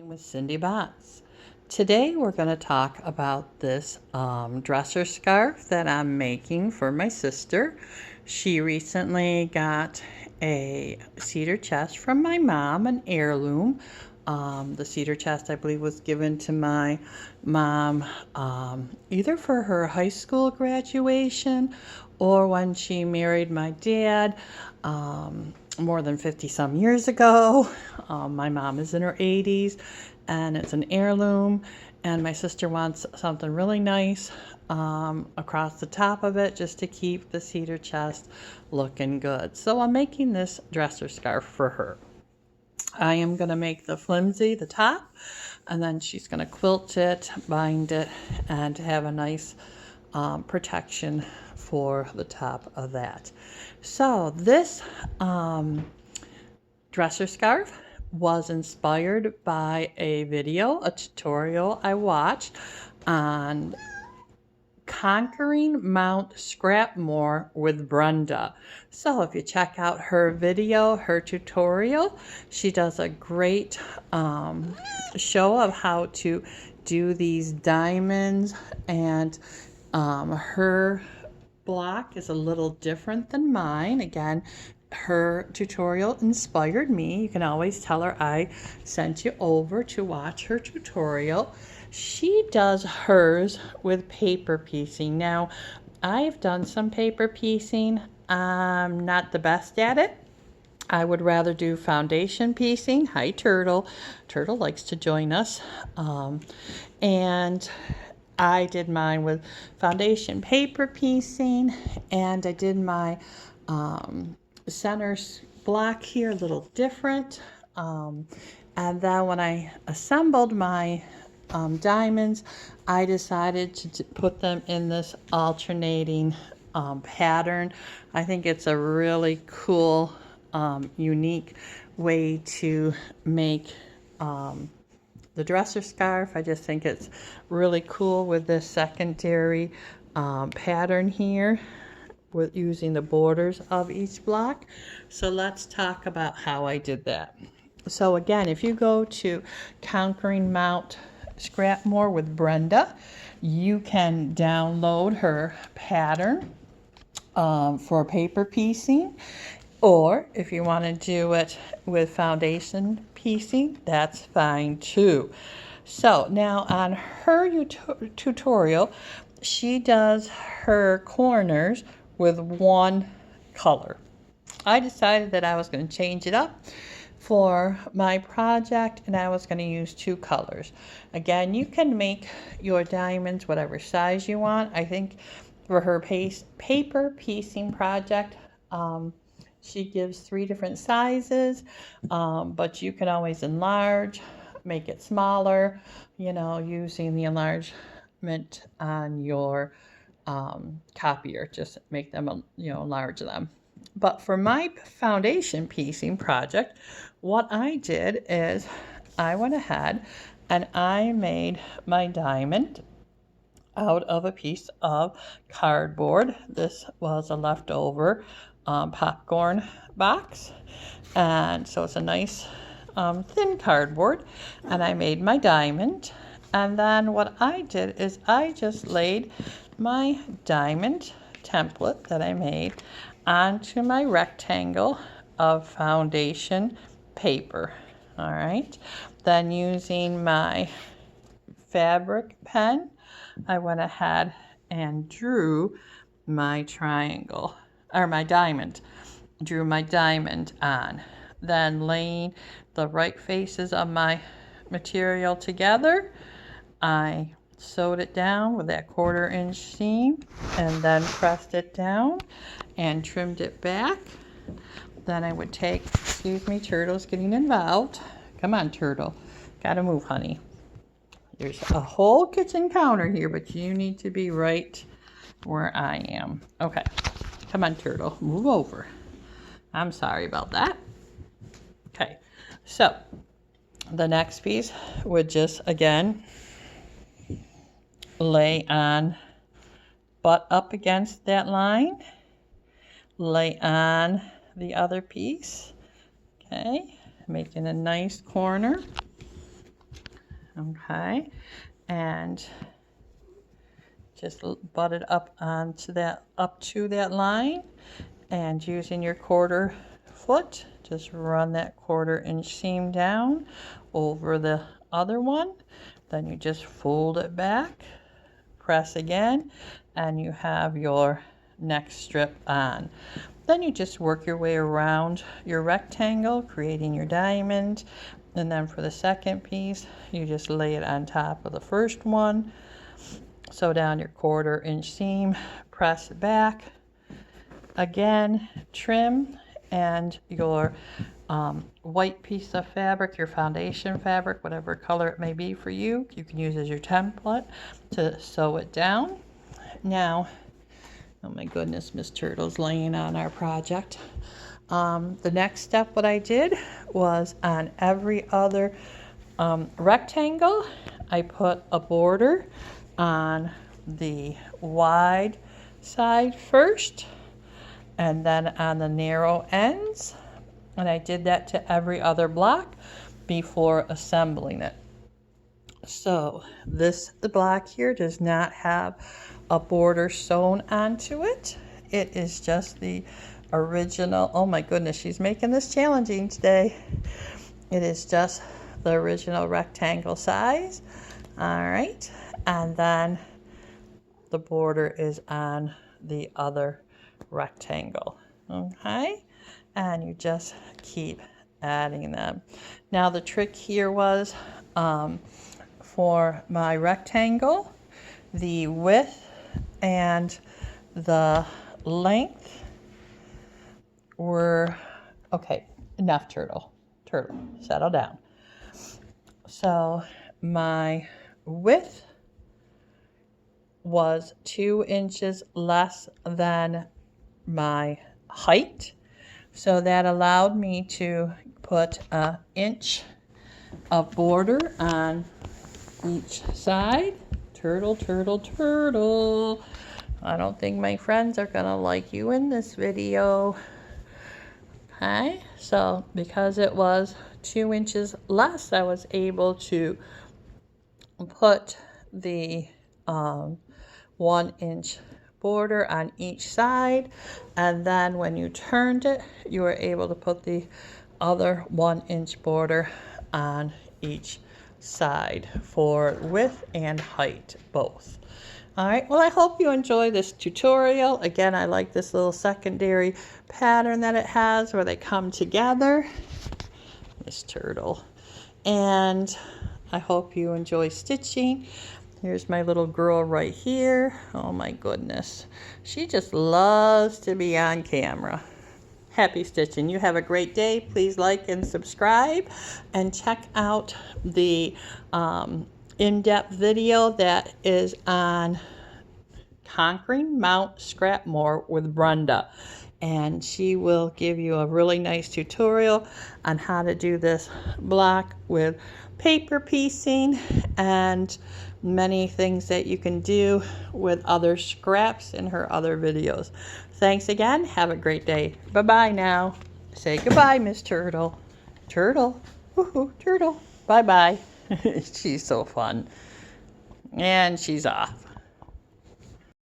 With Cindy Bots. Today we're going to talk about this dresser scarf that I'm making for my sister. She recently got a cedar chest from my mom, an heirloom. The cedar chest, I believe, was given to my mom either for her high school graduation or when she married my dad more than 50 some years ago. My mom is in her 80s and it's an heirloom, and my sister wants something really nice across the top of it just to keep the cedar chest looking good. So I'm making this dresser scarf for her. I am going to make the flimsy, the top, and then she's going to quilt it, bind it, and have a nice protection for the top of that. So this dresser scarf was inspired by a video, a tutorial I watched on Conquering Mount Scrapmore with Brenda. So if you check out her video, her tutorial, she does a great show of how to do these diamonds, and her block is a little different than mine. Again, her tutorial inspired me. You can always tell her I sent you over to watch her tutorial. She does hers with paper piecing. Now, I've done some paper piecing. I'm not the best at it. I would rather do foundation piecing. Hi, Turtle. Turtle likes to join us. And I did mine with foundation paper piecing, and I did my center block here a little different. And then when I assembled my diamonds, I decided to put them in this alternating pattern. I think it's a really cool, unique way to make the dresser scarf. I just think it's really cool with this secondary pattern here with using the borders of each block. So let's talk about how I did that. So again, if you go to Conquering Mount Scrapmore with Brenda, you can download her pattern for paper piecing, or if you want to do it with foundation piecing, that's fine too. So now on her tutorial, she does her corners with one color. I decided that I was going to change it up for my project, and I was going to use two colors. Again, you can make your diamonds whatever size you want. I think for her paper piecing project, she gives 3 different sizes, but you can always enlarge, make it smaller, using the enlargement on your copier. Just make them, enlarge them. But for my foundation piecing project, what I did is I went ahead and I made my diamond out of a piece of cardboard. This was a leftover popcorn box, and so it's a nice thin cardboard, and I made my diamond. And then what I did is I just laid my diamond template that I made onto my rectangle of foundation paper. All right, then using my fabric pen, I went ahead and drew my triangle, or my diamond, drew my diamond on. Then laying the right faces of my material together, I sewed it down with that 1/4 inch seam, and then pressed it down and trimmed it back. Then I would take, excuse me, Turtle's getting involved. Come on, Turtle. Gotta move, honey. There's a whole kitchen counter here, but you need to be right where I am. Okay. Come on, Turtle. Move over. I'm sorry about that. Okay. So the next piece would just, again, lay on, butt up against that line, lay on the other piece, okay, making a nice corner, okay, and just butt it up onto that, up to that line, and using your 1/4 foot, just run that 1/4 inch seam down over the other one. Then you just fold it back, press again, and you have your next strip on. Then you just work your way around your rectangle, creating your diamond. And then for the second piece, you just lay it on top of the first one. Sew down your 1/4 inch seam, press it back, again, trim, and your white piece of fabric, your foundation fabric, whatever color it may be for you, you can use as your template to sew it down. Now, oh my goodness, Miss Turtle's laying on our project. The next step, what I did was on every other rectangle, I put a border on the wide side first, and then on the narrow ends. And I did that to every other block before assembling it. So this block here does not have a border sewn onto it. It is just the original. Oh my goodness, she's making this challenging today. It is just the original rectangle size. All right, and then the border is on the other rectangle. Okay, and you just keep adding them. Now the trick here was for my rectangle, the width and the length were, okay, enough turtle, settle down. So my width was 2 inches less than my height. So that allowed me to put an inch of border on each side. Turtle, turtle, turtle. I don't think my friends are gonna like you in this video. Okay, so because it was 2 inches less, I was able to put the 1 inch border on each side, and then when you turned it, you were able to put the other 1 inch border on each side for width and height both. All right, well, I hope you enjoy this tutorial. Again, I like this little secondary pattern that it has where they come together. This turtle. And I hope you enjoy stitching. Here's my little girl right here. Oh my goodness. She just loves to be on camera. Happy stitching. You have a great day. Please like and subscribe, and check out the in-depth video that is on Conquering Mount Scrapmore with Brenda. And she will give you a really nice tutorial on how to do this block with paper piecing and many things that you can do with other scraps in her other videos. Thanks again. Have a great day. Bye-bye now. Say goodbye, Miss Turtle. Turtle. Woohoo, Turtle. Bye-bye. She's so fun. And she's off.